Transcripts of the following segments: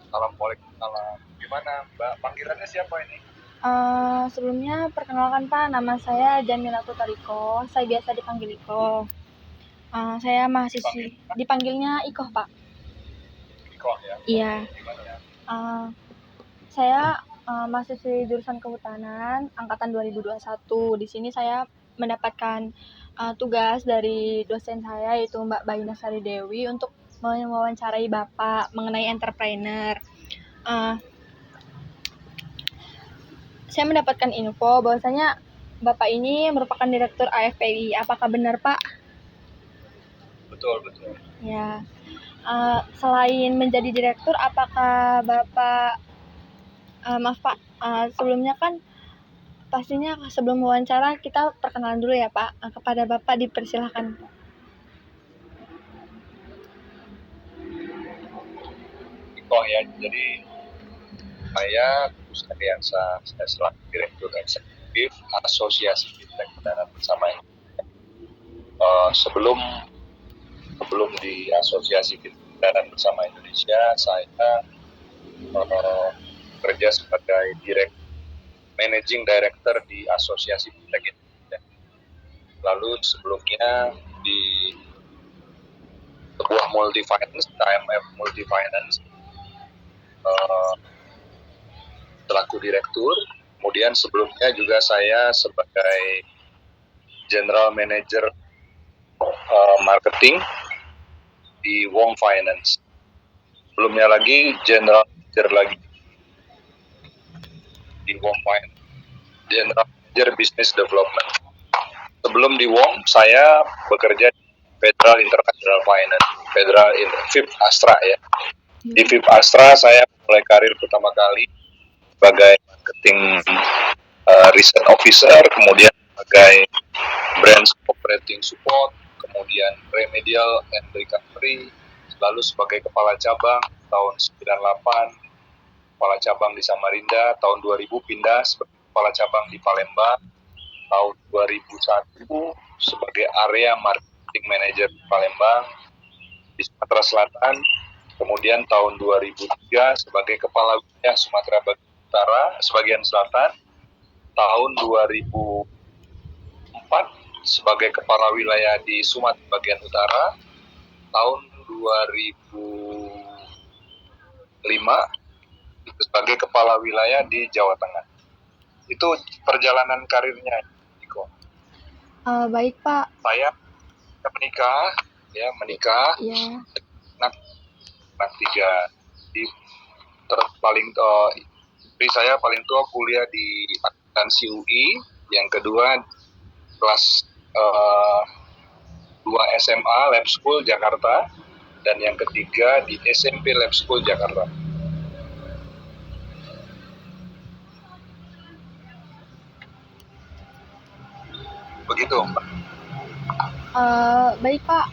Assalamualaikum. Salam. Gimana, Mbak? Panggilannya siapa ini? Sebelumnya perkenalkan Pak, nama saya Jamila Tutariko. Saya biasa dipanggil Iko. Saya mahasiswi, Dipanggil dipanggilnya Iko Pak. Iko ya. Iya. Oke, gimana ya? Uh, saya mahasiswi jurusan Kehutanan angkatan 2021. Di sini saya mendapatkan tugas dari dosen saya yaitu Mbak Baina Sari Dewi untuk mewawancarai Bapak mengenai entrepreneur. Uh, saya mendapatkan info bahwasanya Bapak ini merupakan Direktur AFPI. Apakah benar, Pak? Betul, betul. Ya. Selain menjadi direktur, apakah Bapak, maaf Pak, sebelumnya kan pastinya sebelum wawancara kita perkenalan dulu ya Pak. Kepada Bapak dipersilahkan. Iko ya. Jadi saya Gus Ariansa, saya selaku Direktur Eksekutif Asosiasi Fintech Kendaraan Bersama Indonesia. Sebelum di Asosiasi Fintech Kendaraan Bersama Indonesia, saya kerja sebagai Managing Director di Asosiasi Fintech Indonesia. Lalu sebelumnya di sebuah multi-finance, KMF Multi-Finance, selaku direktur. Kemudian sebelumnya juga saya sebagai General Manager Marketing di Wong Finance. Sebelumnya lagi General Manager lagi di Wong Finance, General Manager Business Development. Sebelum di Wong, saya bekerja di Federal International Finance, FIP Astra ya. Di FIP Astra saya mulai karir pertama kali sebagai marketing research officer, kemudian sebagai brand operating support, kemudian remedial and recovery, lalu sebagai kepala cabang tahun 98, kepala cabang di Samarinda, tahun 2000 pindah sebagai kepala cabang di Palembang, tahun 2001 sebagai area marketing manager di Palembang, di Sumatera Selatan, kemudian tahun 2003 sebagai kepala wilayah Sumatera Utara, sebagian selatan, tahun 2004 sebagai kepala wilayah di Sumatera bagian utara, tahun 2005 itu sebagai kepala wilayah di Jawa Tengah. Itu perjalanan karirnya, Iko. Baik Pak. Saya menikah. Ya. Anak 3. Istri saya paling tua kuliah di akuntansi UI, yang kedua kelas 2 SMA Lab School Jakarta, dan yang ketiga di SMP Lab School Jakarta. Begitu, Mbak. Baik Pak,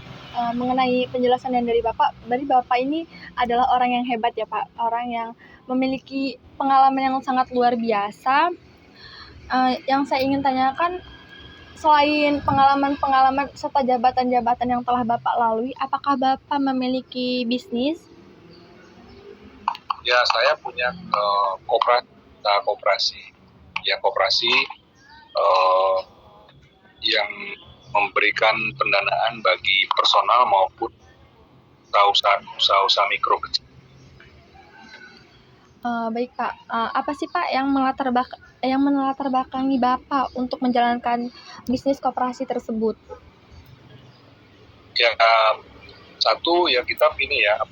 mengenai penjelasan yang dari Bapak, berarti Bapak ini adalah orang yang hebat ya Pak, orang yang memiliki pengalaman yang sangat luar biasa. Yang saya ingin tanyakan, selain pengalaman-pengalaman serta jabatan-jabatan yang telah Bapak lalui, apakah Bapak memiliki bisnis? Ya, saya punya koperasi yang memberikan pendanaan bagi personal maupun usaha-usaha mikro kecil. Baik Pak, apa sih Pak yang melatar belakangi Bapak untuk menjalankan bisnis koperasi tersebut? Ya, satu ya kita ini ya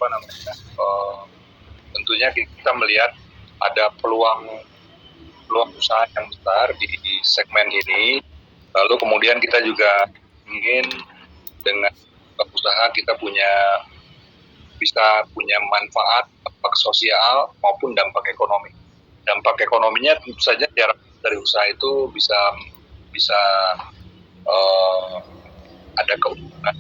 tentunya kita melihat ada peluang usaha yang besar di segmen ini. Lalu kemudian kita juga ingin dengan usaha kita bisa punya manfaat, dampak sosial maupun dampak ekonomi. Dampak ekonominya tentu saja dari usaha itu bisa ada keuntungan.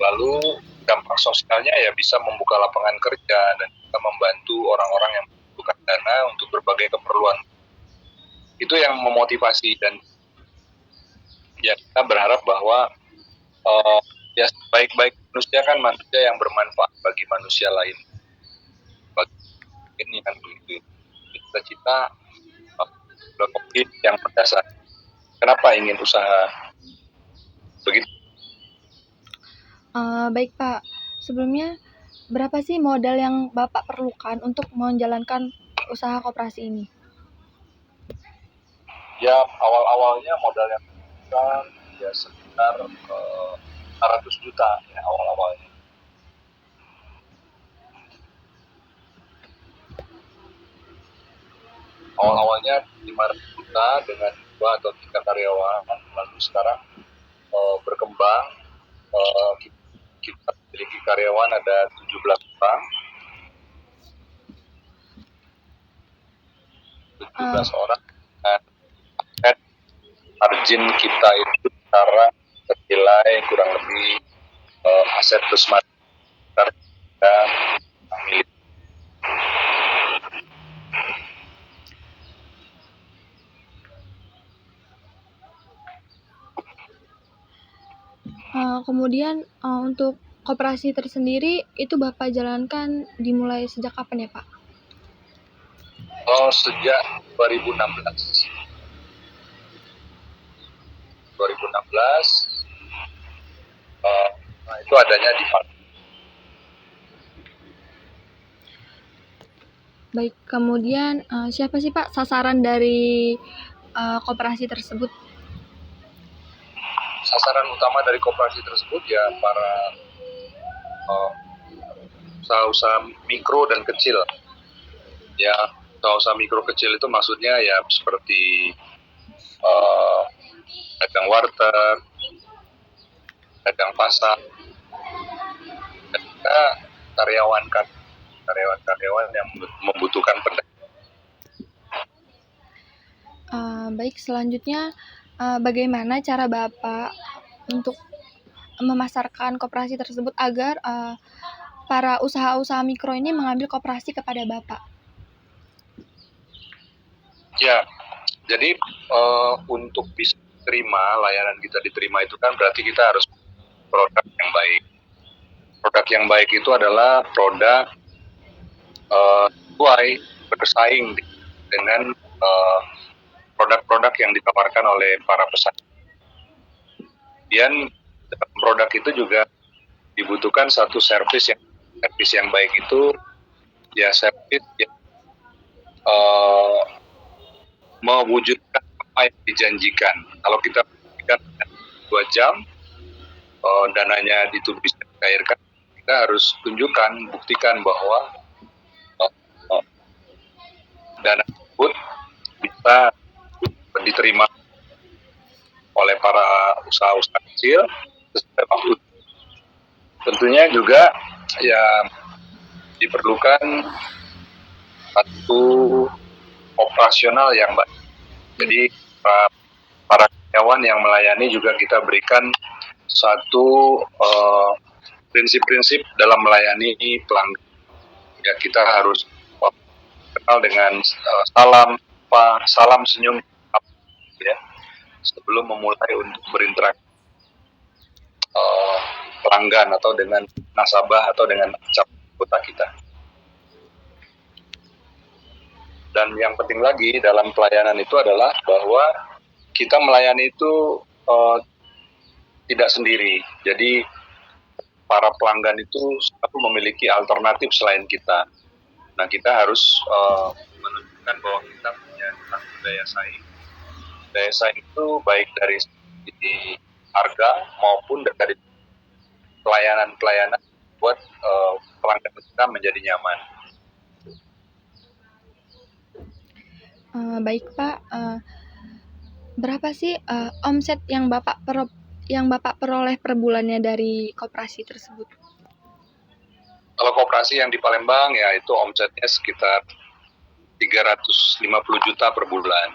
Lalu dampak sosialnya ya bisa membuka lapangan kerja dan bisa membantu orang-orang yang membutuhkan dana untuk berbagai keperluan. Itu yang memotivasi, dan ya kita berharap bahwa ya baik-baik manusia kan manusia yang bermanfaat bagi manusia lain. ini kan begitu. Cita-cita lebih yang berdasar. Kenapa ingin usaha begitu? Baik Pak, sebelumnya berapa sih modal yang Bapak perlukan untuk menjalankan usaha koperasi ini? Ya awal-awalnya modal yang besar ya sekitar 100 juta ya awal-awalnya. Awal-awalnya 500 juta dengan 2 atau 3 karyawan, lalu sekarang berkembang, kita memiliki karyawan ada 17 orang, 17 orang, dan margin kita itu sekarang ternilai kurang lebih aset plus margin kita milik. Kemudian untuk koperasi tersendiri itu Bapak jalankan dimulai sejak kapan ya Pak? Sejak 2016. 2016 itu adanya di Baik, kemudian siapa sih Pak sasaran dari koperasi tersebut? Sasaran utama dari koperasi tersebut ya para usaha-usaha mikro dan kecil. Ya, usaha-usaha mikro kecil itu maksudnya ya seperti dagang warteg, dagang pasar, dan juga karyawan yang membutuhkan pendampingan. Baik, selanjutnya bagaimana cara Bapak untuk memasarkan koperasi tersebut agar para usaha-usaha mikro ini mengambil koperasi kepada Bapak? Ya, jadi untuk bisa terima layanan kita diterima itu kan berarti kita harus produk yang baik. Produk yang baik itu adalah produk sesuai bersaing dengan produk-produk yang ditawarkan oleh para pesaing. Dan dalam produk itu juga dibutuhkan satu servis yang baik itu ya servis yang mewujudkan apa yang dijanjikan. Kalau kita berikan 2 jam dananya itu bisa dicairkan, kita harus tunjukkan, buktikan bahwa dana tersebut bisa diterima oleh para usaha-usaha kecil sesuai waktu. Tentunya juga ya diperlukan satu operasional yang baik. Jadi para karyawan yang melayani juga kita berikan satu prinsip-prinsip dalam melayani pelanggan. Ya kita harus kenal dengan salam senyum ya sebelum memulai untuk berinteraksi pelanggan atau dengan nasabah atau dengan anggota kita. Dan yang penting lagi dalam pelayanan itu adalah bahwa kita melayani itu tidak sendiri. Jadi para pelanggan itu selalu memiliki alternatif selain kita. Nah kita harus menunjukkan bahwa kita punya daya saing. Daya saing itu baik dari segi harga maupun dari pelayanan buat pelanggan kita menjadi nyaman. Baik Pak, berapa sih omset yang Bapak peroleh per bulannya dari koperasi tersebut? Kalau koperasi yang di Palembang ya itu omsetnya sekitar 350 juta per bulan.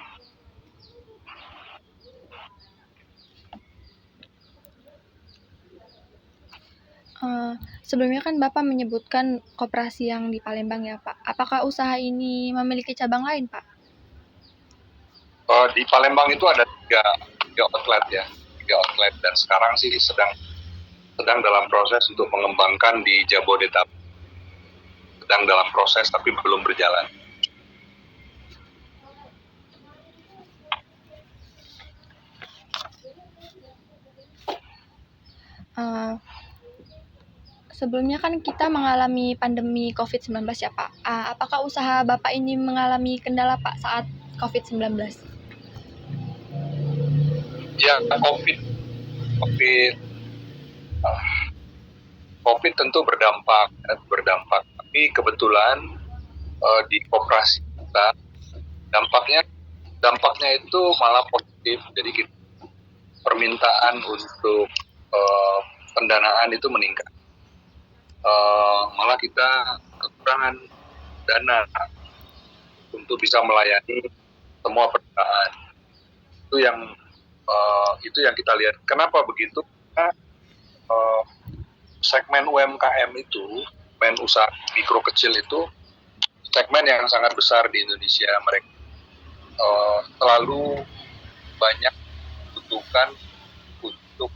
Sebelumnya kan Bapak menyebutkan koperasi yang di Palembang ya Pak. Apakah usaha ini memiliki cabang lain Pak? Di Palembang itu ada tiga outlet ya, 3 outlet dan sekarang sih sedang dalam proses untuk mengembangkan di Jabodetabek. sedang dalam proses tapi belum berjalan. Sebelumnya kan kita mengalami pandemi COVID-19 ya Pak. Apakah usaha Bapak ini mengalami kendala Pak saat COVID-19? Ya, COVID tentu berdampak. Tapi kebetulan di koperasi kita dampaknya itu malah positif. Jadi permintaan untuk pendanaan itu meningkat. Malah kita kekurangan dana untuk bisa melayani semua permintaan. Itu yang kita lihat. Kenapa begitu? Karena segmen UMKM itu, segmen usaha mikro kecil itu segmen yang sangat besar di Indonesia. Mereka terlalu banyak butuhkan untuk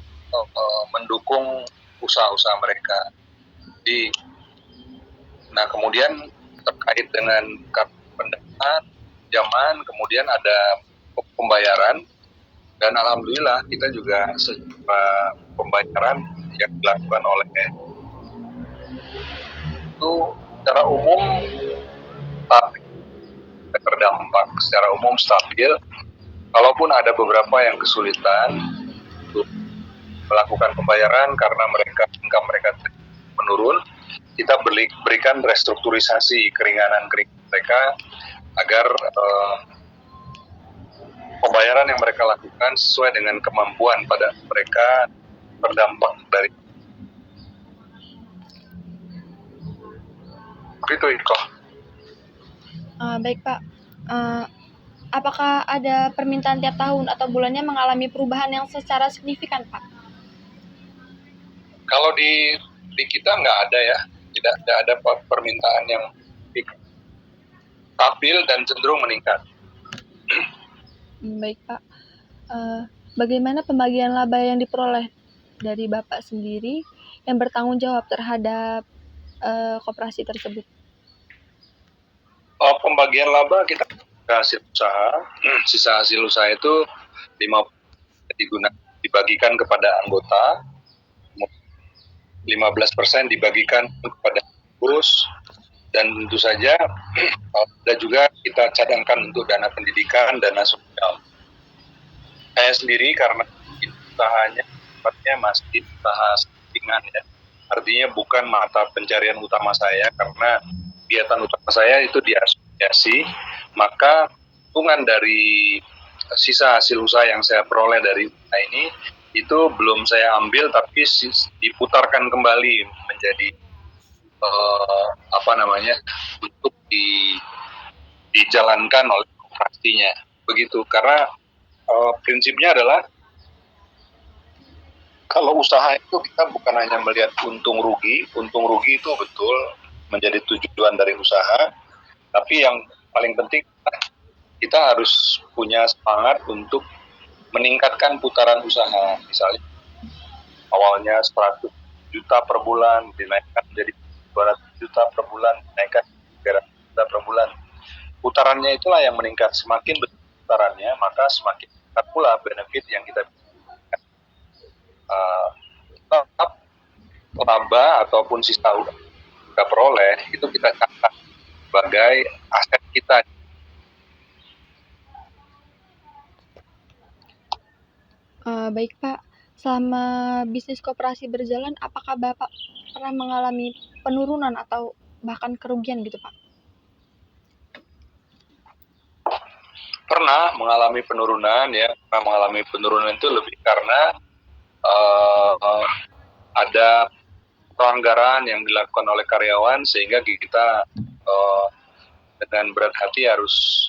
mendukung usaha-usaha mereka. Nah kemudian terkait dengan pendanaan, pinjaman, kemudian ada pembayaran, dan alhamdulillah kita juga secara pembayaran yang dilakukan oleh itu secara umum terdampak, secara umum stabil. Kalaupun ada beberapa yang kesulitan untuk melakukan pembayaran karena income mereka menurun, kita berikan restrukturisasi keringanan mereka agar pembayaran yang mereka lakukan sesuai dengan kemampuan pada mereka terdampak dari begitu itu. Baik Pak. Apakah ada permintaan tiap tahun atau bulannya mengalami perubahan yang secara signifikan Pak? Kalau di kita nggak ada ya, tidak ada permintaan yang stabil dan cenderung meningkat. Baik Pak. Bagaimana pembagian laba yang diperoleh dari Bapak sendiri yang bertanggung jawab terhadap koperasi tersebut? Pembagian laba kita hasil usaha, sisa hasil usaha itu 50% dibagikan kepada anggota, 15% dibagikan kepada bos, dan tentu saja ada juga kita cadangkan untuk dana pendidikan, dana sosial. Saya sendiri karena usahanya masih usaha sampingan ya, artinya bukan mata pencarian utama saya, karena kegiatan utama saya itu di asosiasi, maka keuntungan dari sisa hasil usaha yang saya peroleh dari usaha ini itu belum saya ambil, tapi diputarkan kembali menjadi untuk dijalankan oleh koperasinya begitu. Karena prinsipnya adalah kalau usaha itu kita bukan hanya melihat untung rugi itu betul menjadi tujuan dari usaha, tapi yang paling penting kita harus punya semangat untuk meningkatkan putaran usaha. Misalnya awalnya 100 juta per bulan dinaikkan menjadi 200 juta per bulan, dinaikkan 300 juta per bulan. Putarannya itulah yang meningkat. Semakin besar putarannya, maka semakin besar pula benefit yang kita tetap laba ataupun sisa kita peroleh itu kita catat sebagai aset kita. Baik Pak, selama bisnis koperasi berjalan, apakah Bapak pernah mengalami penurunan atau bahkan kerugian gitu Pak? Pernah mengalami penurunan ya, itu lebih karena ada pelanggaran yang dilakukan oleh karyawan sehingga kita dengan berat hati harus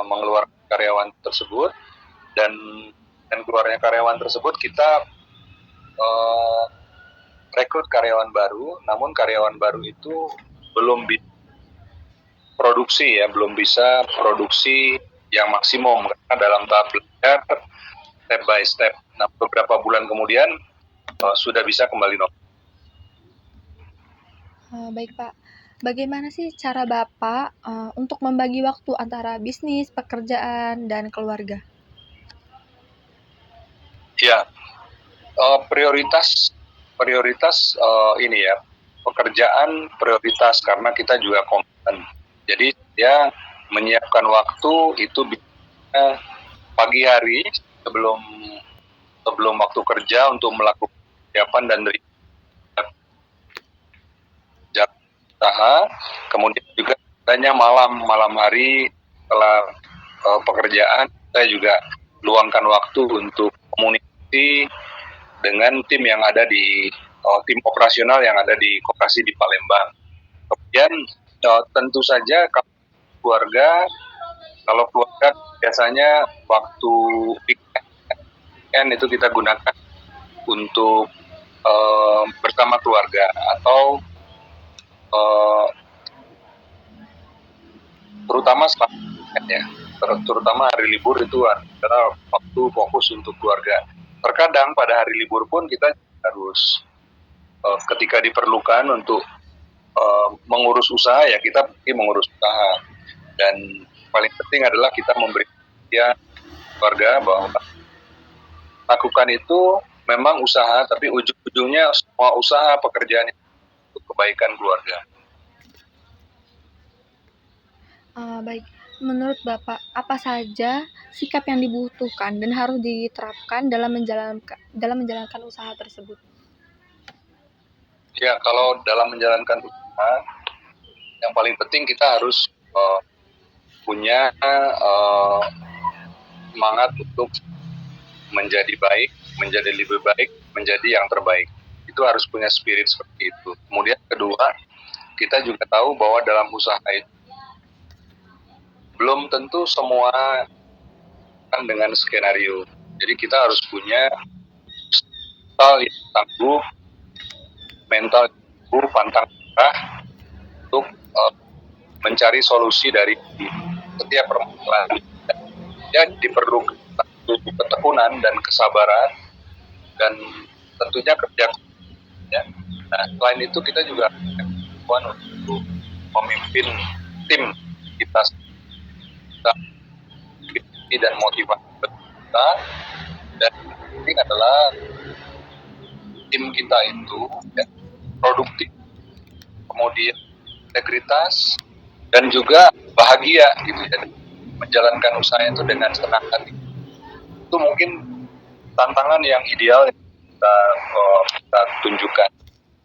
mengeluarkan karyawan tersebut, dan keluarnya karyawan tersebut kita rekrut karyawan baru, namun karyawan baru itu belum bisa produksi yang maksimum karena dalam tahap belajar step by step. Nah, beberapa bulan kemudian sudah bisa kembali normal. Baik Pak, Bagaimana sih cara Bapak untuk membagi waktu antara bisnis, pekerjaan, dan keluarga? Ya, prioritas prioritas ini ya, pekerjaan prioritas karena kita juga komitmen. Jadi ya menyiapkan waktu itu bisa pagi hari sebelum sebelum waktu kerja untuk melakukan persiapan dan usaha, kemudian juga hanya malam hari setelah pekerjaan saya juga luangkan waktu untuk komunikasi dengan tim yang ada di tim operasional yang ada di koperasi di Palembang. Kemudian tentu saja kalau keluarga biasanya waktu weekend itu kita gunakan untuk bersama keluarga atau terutama terutama hari libur itu adalah waktu fokus untuk keluarga. Terkadang pada hari libur pun kita harus ketika diperlukan untuk mengurus usaha ya kita pergi mengurus usaha, dan paling penting adalah kita memberi ya keluarga bahwa lakukan itu memang usaha tapi ujung-ujungnya semua usaha pekerjaan itu untuk kebaikan keluarga. Baik, menurut Bapak, apa saja sikap yang dibutuhkan dan harus diterapkan dalam menjalankan usaha tersebut? Ya, kalau dalam menjalankan usaha, yang paling penting kita harus punya semangat untuk menjadi baik, menjadi lebih baik, menjadi yang terbaik. Itu harus punya spirit seperti itu. Kemudian kedua, kita juga tahu bahwa dalam usaha itu belum tentu semua kan dengan skenario. Jadi kita harus punya mental yang tangguh, mental yang tangguh, pantang menyerah untuk mencari solusi dari setiap permasalahan. Ya diperlukan ketekunan dan kesabaran dan tentunya kerja. Ya. Nah, selain itu kita juga untuk memimpin tim kita dan motivasi kita, dan ini adalah tim kita itu ya, produktif, kemudian integritas dan juga bahagia gitu ya, menjalankan usaha itu dengan senang hati. Itu mungkin tantangan yang ideal yang kita tunjukkan.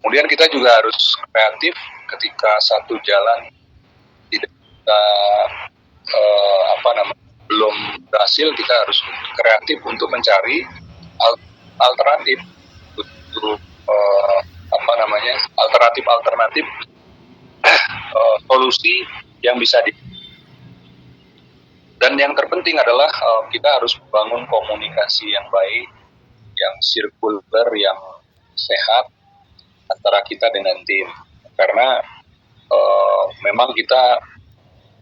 Kemudian kita juga harus kreatif ketika satu jalan tidak kita belum berhasil, kita harus kreatif untuk mencari alternatif untuk alternatif solusi yang bisa dan yang terpenting adalah kita harus membangun komunikasi yang baik, yang sirkuler, yang sehat antara kita dengan tim, karena memang kita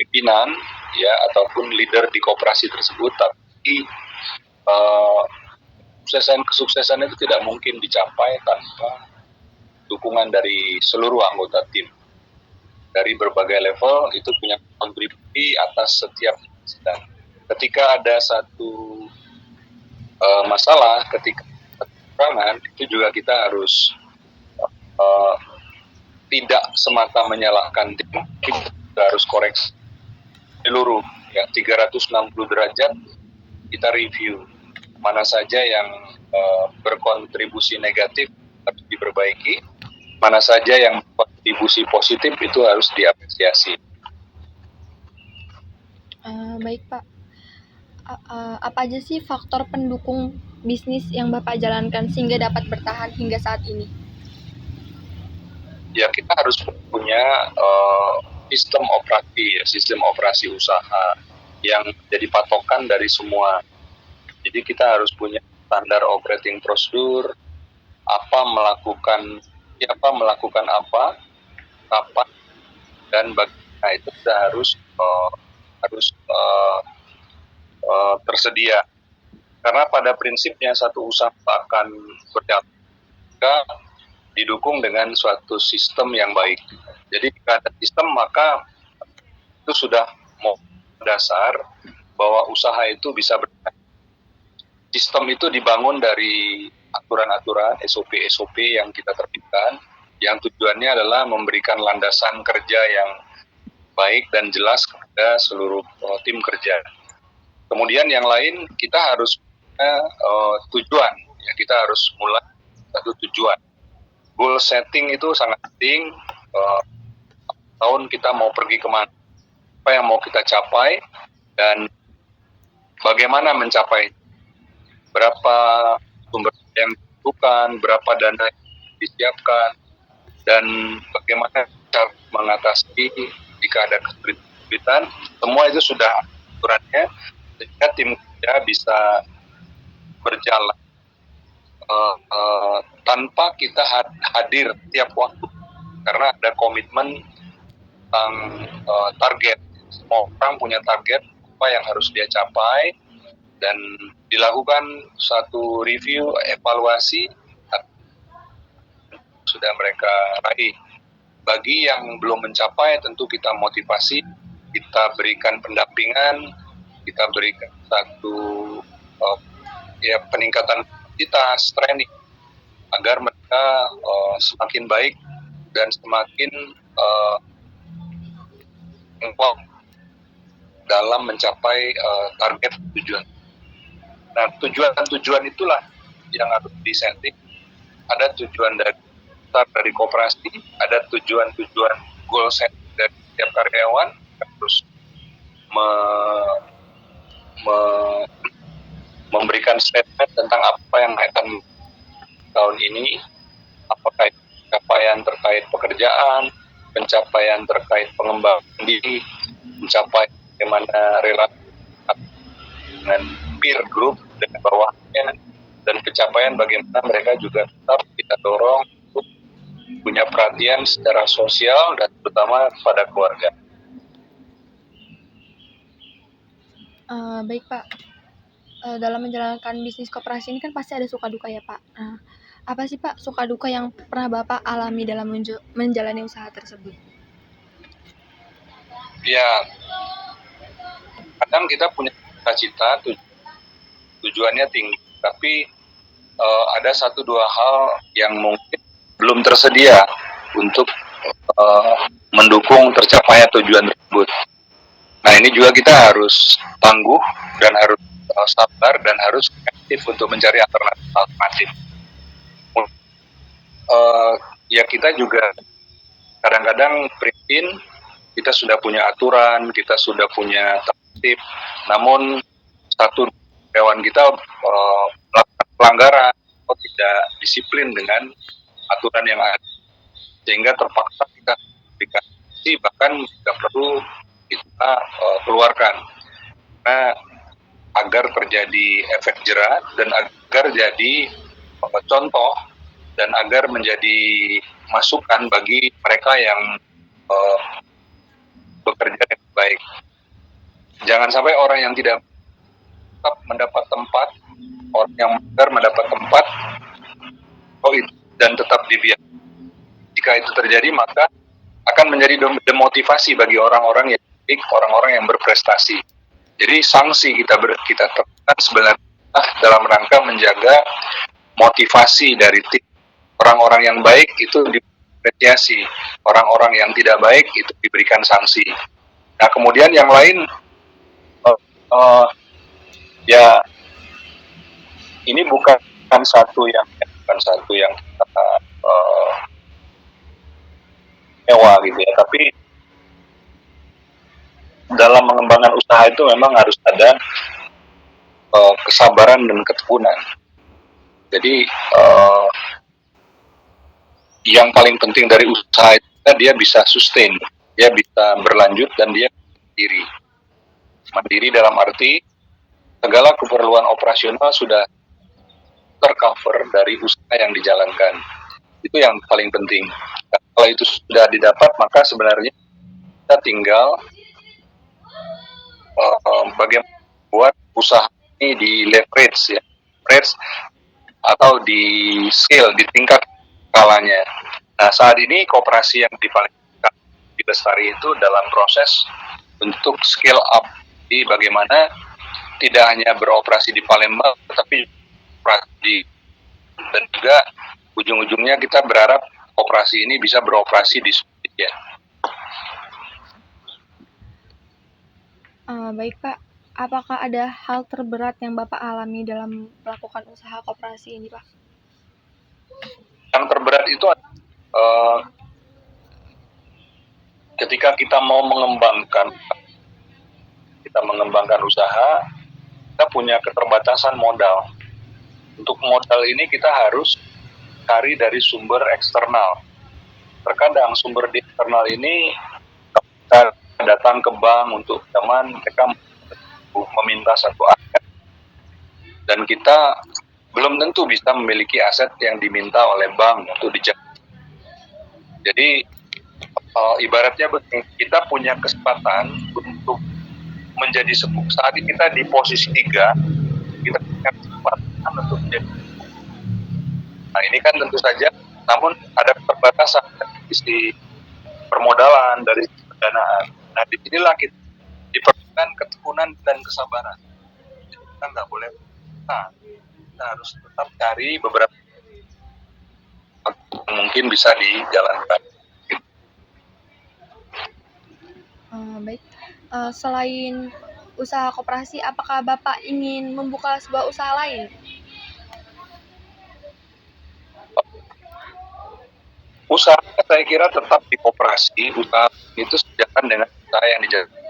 pimpinan ya ataupun leader di koperasi tersebut, tapi kesuksesan itu tidak mungkin dicapai tanpa dukungan dari seluruh anggota tim dari berbagai level. Itu punya kontribusi atas setiap dan ketika ada satu masalah, ketika kekurangan, itu juga kita harus tidak semata menyalahkan tim, kita harus koreksi seluruh ya 360 derajat, kita review mana saja yang berkontribusi negatif harus diperbaiki, mana saja yang kontribusi positif itu harus diapresiasi. Baik Pak, apa aja sih faktor pendukung bisnis yang Bapak jalankan sehingga dapat bertahan hingga saat ini? Ya kita harus punya sistem operasi usaha yang jadi patokan dari semua. Jadi kita harus punya standar operating prosedur, siapa melakukan apa, kapan, dan bagaimana itu kita harus tersedia. Karena pada prinsipnya satu usaha akan berjalan didukung dengan suatu sistem yang baik. Jadi jika ada sistem maka itu sudah mau dasar bahwa usaha itu bisa berjalan. Sistem itu dibangun dari aturan-aturan SOP-SOP yang kita terbitkan, yang tujuannya adalah memberikan landasan kerja yang baik dan jelas kepada seluruh tim kerja. Kemudian yang lain kita harus punya tujuan, ya, kita harus mulai satu tujuan. Goal setting itu sangat penting. Tahun kita mau pergi kemana, apa yang mau kita capai, dan bagaimana mencapai, berapa sumber yang dibutuhkan, berapa dana yang disiapkan, dan bagaimana cara mengatasi jika ada kesulitan. Semua itu sudah aturannya, sehingga tim kerja bisa berjalan tanpa kita hadir tiap waktu, karena ada komitmen tentang target. Semua orang punya target apa yang harus dia capai, dan dilakukan satu review, evaluasi sudah mereka raih. Bagi yang belum mencapai, tentu kita motivasi, kita berikan pendampingan, kita berikan satu peningkatan kapasitas, training, agar mereka semakin baik dan semakin dalam mencapai target tujuan. Nah, tujuan itulah yang harus disetting. Ada tujuan dari koperasi, ada tujuan goal set dari setiap karyawan, harus memberikan statement tentang apa yang akan tahun ini, apakah pencapaian terkait pekerjaan, pencapaian terkait pengembangan diri, pencapaian bagaimana relasi dengan peer group dengan bawahnya, dan pencapaian bagaimana mereka juga tetap kita dorong untuk punya perhatian secara sosial dan terutama pada keluarga. Baik Pak, dalam menjalankan bisnis koperasi ini kan pasti ada suka duka ya Pak. Nah, apa sih Pak suka duka yang pernah Bapak alami dalam menjalani usaha tersebut? Ya, kadang kita punya cita-cita, tujuannya tinggi, tapi ada satu dua hal yang mungkin belum tersedia untuk mendukung tercapainya tujuan tersebut. Nah, ini juga kita harus tangguh dan harus sabar dan harus aktif untuk mencari alternatif. Ya, kita juga kadang-kadang prihatin, kita sudah punya aturan, kita sudah punya tertib, namun satu karyawan kita melakukan pelanggaran atau tidak disiplin dengan aturan yang ada, sehingga terpaksa kita berikan sanksi, bahkan tidak perlu kita keluarkan. Nah, agar terjadi efek jerat dan agar jadi contoh dan agar menjadi masukan bagi mereka yang bekerja dengan baik. Jangan sampai orang yang tidak tetap mendapat tempat, orang yang benar mendapat tempat, dan tetap dibiarkan. Jika itu terjadi, maka akan menjadi demotivasi bagi orang-orang yang baik, orang-orang yang berprestasi. Jadi sanksi kita terapkan sebenarnya dalam rangka menjaga motivasi dari tim. Orang-orang yang baik itu diapresiasi, orang-orang yang tidak baik itu diberikan sanksi. Nah, kemudian yang lain, ya ini bukan satu yang mewah gitu ya, tapi dalam mengembangkan usaha itu memang harus ada kesabaran dan ketekunan. Jadi yang paling penting dari usaha itu dia bisa sustain, dia bisa berlanjut, dan dia mandiri dalam arti segala keperluan operasional sudah tercover dari usaha yang dijalankan. Itu yang paling penting. Nah, kalau itu sudah didapat, maka sebenarnya kita tinggal bagaimana buat usaha ini di leverage, ya, leverage atau di scale, di tingkat skalanya. Nah, saat ini koperasi yang di Lestari itu dalam proses untuk scale up. Jadi bagaimana tidak hanya beroperasi di Palembang, tetapi di dan juga ujung-ujungnya kita berharap operasi ini bisa beroperasi di Indonesia. Baik Pak, apakah ada hal terberat yang Bapak alami dalam melakukan usaha koperasi ini Pak? Yang terberat itu ketika kita mau mengembangkan usaha, kita punya keterbatasan modal. Untuk modal ini kita harus cari dari sumber eksternal. Terkadang sumber di eksternal ini kita datang ke bank untuk mereka meminta satu aset dan kita belum tentu bisa memiliki aset yang diminta oleh bank untuk dijaga. Jadi ibaratnya kita punya kesempatan untuk menjadi saat ini kita di posisi 3, kita punya kesempatan untuk menjadi. Nah ini kan tentu saja, namun ada keterbatasan dari sisi permodalan, dari sisi pendanaan. Nah disinilah kita diperlukan ketekunan dan kesabaran. Kita nggak boleh, kita harus tetap cari beberapa mungkin bisa dijalankan. Baik, selain usaha koperasi, apakah Bapak ingin membuka sebuah usaha lain? Usaha saya kira tetap di koperasi. Usaha itu sejalan dengan usaha yang dijalankan.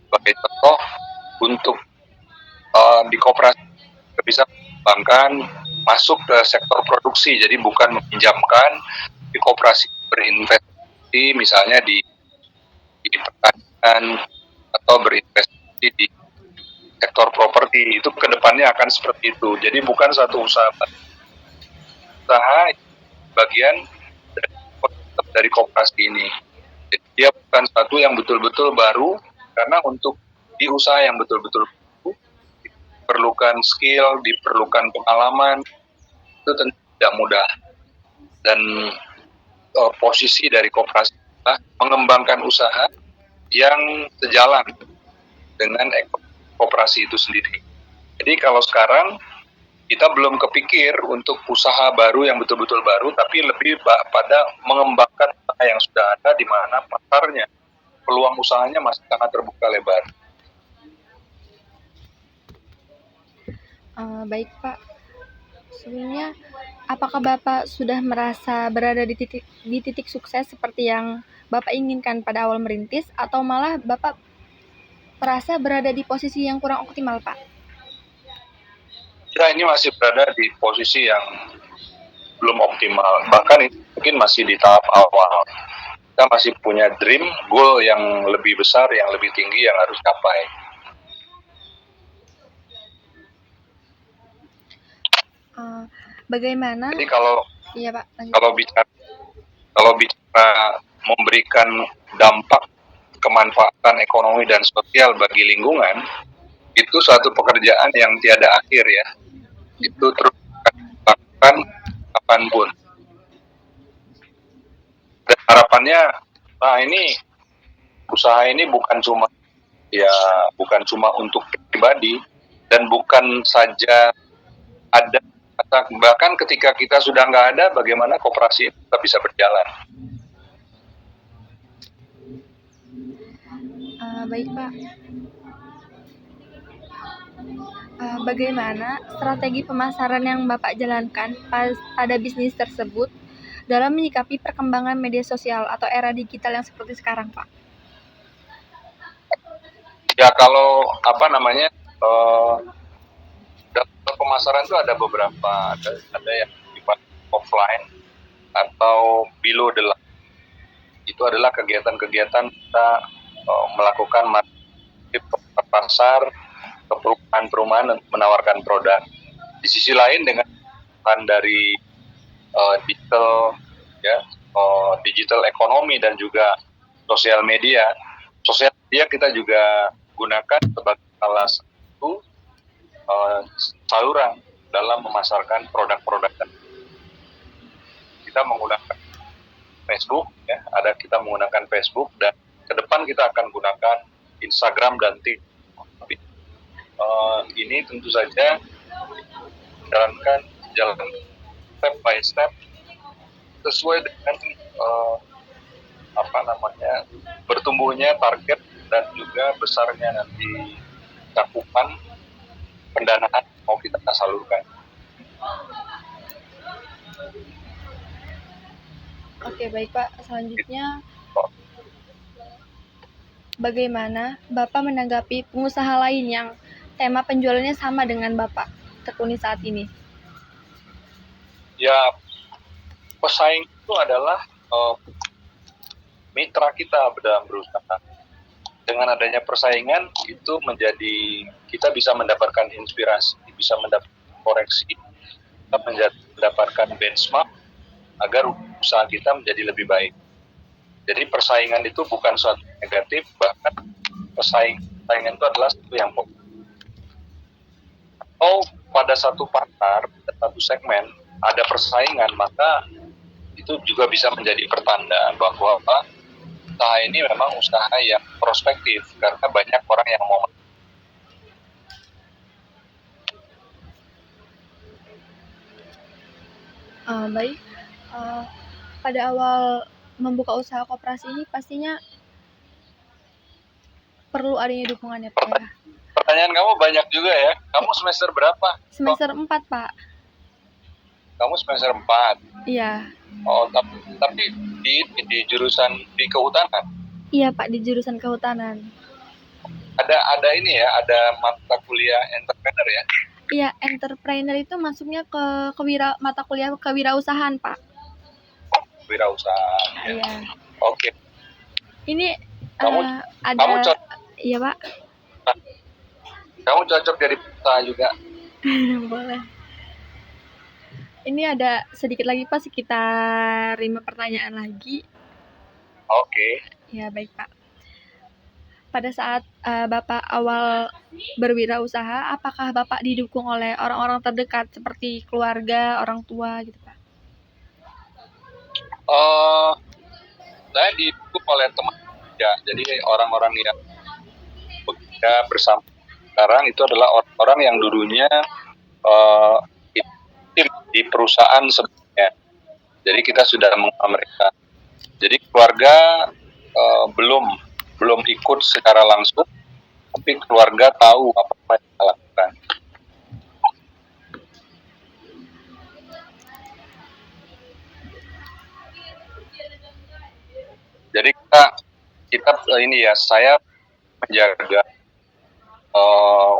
Sebagai contoh untuk di koperasi kita bisa mengembangkan masuk ke sektor produksi. Jadi bukan meminjamkan, di koperasi berinvestasi misalnya di pertanian atau berinvestasi di sektor properti. Itu kedepannya akan seperti itu. Jadi bukan satu usaha bagian dari koperasi ini. Jadi dia bukan satu yang betul-betul baru, karena untuk di usaha yang betul-betul baru diperlukan skill, diperlukan pengalaman, itu tentu tidak mudah. Dan posisi dari koperasi adalah mengembangkan usaha yang sejalan dengan koperasi itu sendiri. Jadi kalau sekarang kita belum kepikir untuk usaha baru yang betul-betul baru, tapi lebih pada mengembangkan usaha yang sudah ada di mana pasarnya, peluang usahanya masih sangat terbuka lebar. Baik Pak, sebelumnya apakah Bapak sudah merasa berada di titik sukses seperti yang Bapak inginkan pada awal merintis, atau malah Bapak merasa berada di posisi yang kurang optimal Pak? Ya, ini masih berada di posisi yang belum optimal, bahkan ini mungkin masih di tahap awal. Kita masih punya dream, goal yang lebih besar, yang lebih tinggi yang harus capai. Bagaimana? Jadi kalau Pak, kalau bicara memberikan dampak kemanfaatan ekonomi dan sosial bagi lingkungan, itu suatu pekerjaan yang tiada akhir ya. Itu terus dilakukan kapanpun. Dan harapannya, ini usaha ini bukan cuma untuk pribadi, dan bukan saja ada, bahkan ketika kita sudah nggak ada, bagaimana koperasi tetap bisa berjalan. Baik Pak. Bagaimana strategi pemasaran yang Bapak jalankan pada bisnis tersebut dalam menyikapi perkembangan media sosial atau era digital yang seperti sekarang, Pak? Ya kalau dalam pemasaran itu ada beberapa, ada yang offline atau below the line. Itu adalah kegiatan-kegiatan kita melakukan marketing ke pasar, ke perumahan-perumahan untuk menawarkan produk. Di sisi lain dengan dari digital ekonomi dan juga sosial media kita juga gunakan sebagai salah satu saluran dalam memasarkan menggunakan produk-produk. Kita menggunakan Facebook, ya, kita menggunakan Facebook, dan ke depan kita akan gunakan Instagram dan TikTok. Ini tentu saja jalan step by step sesuai dengan bertumbuhnya target dan juga besarnya nanti cakupan pendanaan mau kita salurkan. Oke, baik Pak. Selanjutnya, bagaimana Bapak menanggapi pengusaha lain yang tema penjualannya sama dengan Bapak tekuni saat ini? Ya, pesaing itu adalah mitra kita dalam berusaha. Dengan adanya persaingan itu menjadi kita bisa mendapatkan inspirasi, bisa mendapatkan koreksi, kita mendapatkan benchmark agar usaha kita menjadi lebih baik. Jadi persaingan itu bukan suatu negatif, bahkan persaingan itu adalah sesuatu yang positif. Kalau pada satu pasar, pada satu segmen ada persaingan, maka itu juga bisa menjadi pertanda bahwa usaha ini memang usaha yang prospektif karena banyak orang yang mau. Baik, pada awal membuka usaha koperasi ini pastinya perlu adanya dukungan ya Pak ya? Pertanyaan kamu banyak juga ya. Kamu semester berapa? Semester 4 Pak. Kamu semester 4? Iya. Oh, tapi di jurusan di kehutanan? Iya Pak, di jurusan kehutanan. Ada ini ya, ada mata kuliah entrepreneur ya? Iya, entrepreneur itu masuknya ke mata kuliah kewirausahaan Pak. Wirausahaan. Ya. Iya. Oke. Ini ada. Kamu cocok. Iya Pak. Kamu cocok jadi pengusaha juga. Boleh. Ini ada sedikit lagi Pak, sekitar 5 pertanyaan lagi. Oke. Ya baik Pak. Pada saat Bapak awal berwirausaha, apakah Bapak didukung oleh orang-orang terdekat seperti keluarga, orang tua gitu Pak? Saya didukung oleh teman ya. Jadi orang-orang yang bekerja bersama sekarang itu adalah orang-orang yang dulunya di perusahaan sebelumnya. Jadi kita sudah mengenal mereka. Jadi keluarga belum ikut secara langsung, tapi keluarga tahu apa yang kita lakukan. Jadi kita ini ya, saya menjaga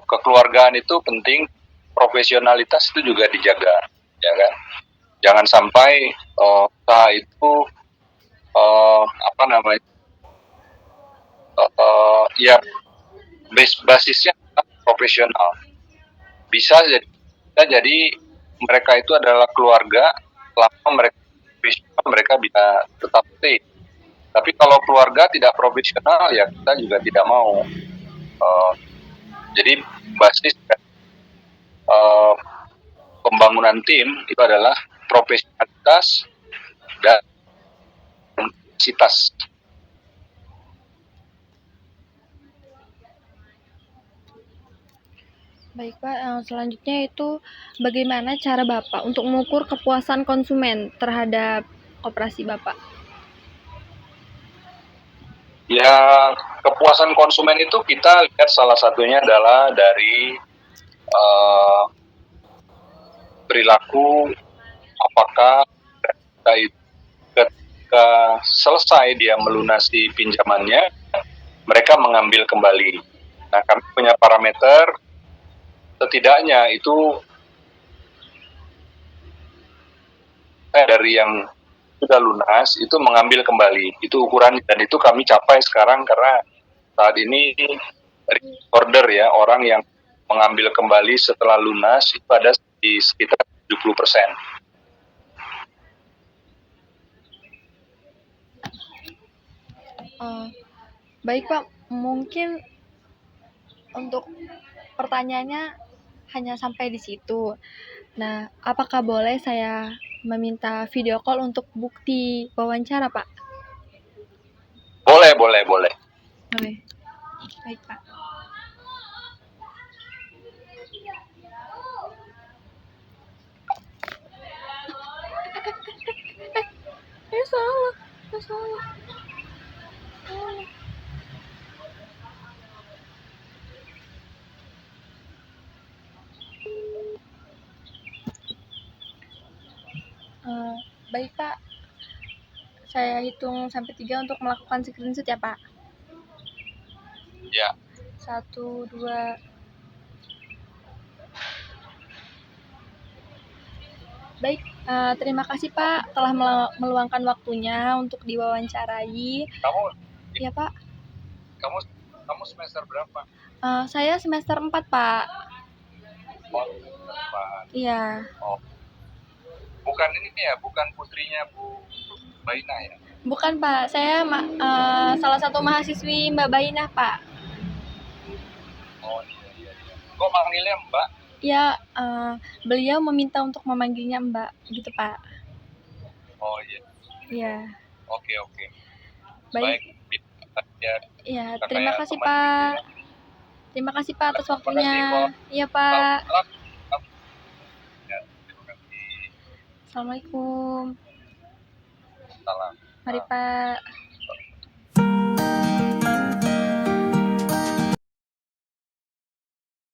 kekeluargaan itu penting, profesionalitas itu juga dijaga, ya kan? Jangan sampai usaha itu ya basisnya profesional. Bisa jadi mereka itu adalah keluarga, selama mereka bisa tetap stay. Tapi kalau keluarga tidak profesional, ya kita juga tidak mau. Jadi basis pembangunan tim itu adalah profesionalitas dan kapasitas. Baik Pak, selanjutnya itu bagaimana cara Bapak untuk mengukur kepuasan konsumen terhadap koperasi Bapak? Ya, kepuasan konsumen itu kita lihat salah satunya adalah dari perilaku, apakah ketika selesai dia melunasi pinjamannya, mereka mengambil kembali. Nah, kami punya parameter, setidaknya itu dari yang sudah lunas itu mengambil kembali, itu ukuran, dan itu kami capai sekarang karena saat ini order ya, orang yang mengambil kembali setelah lunas itu ada di sekitar 70%. Baik Pak, mungkin untuk pertanyaannya hanya sampai di situ. Nah, apakah boleh saya meminta video call untuk bukti wawancara, Pak? Boleh, boleh, boleh. Boleh. Baik, Pak. Salah. Salah. Baik, Pak. Saya hitung sampai 3 untuk melakukan screenshot ya, Pak. Ya. 1, 2. Baik, terima kasih Pak telah meluangkan waktunya untuk diwawancarai. Ya Pak. Kamu semester berapa? Saya semester 4 Pak. Oh, semester 4. Iya. Oh. Bukan ini ya, bukan putrinya Bu Baina ya? Bukan Pak, saya salah satu mahasiswi Mbak Baina Pak. Oh iya. Kok manggilnya Mbak? Ya, beliau meminta untuk memanggilnya Mbak, gitu Pak. Oh iya. Iya. Oke. Baik. Ya, terima kasih Pak. Terima kasih Pak atas waktunya. Iya Pak. Assalamualaikum. Salam. Mari Pak.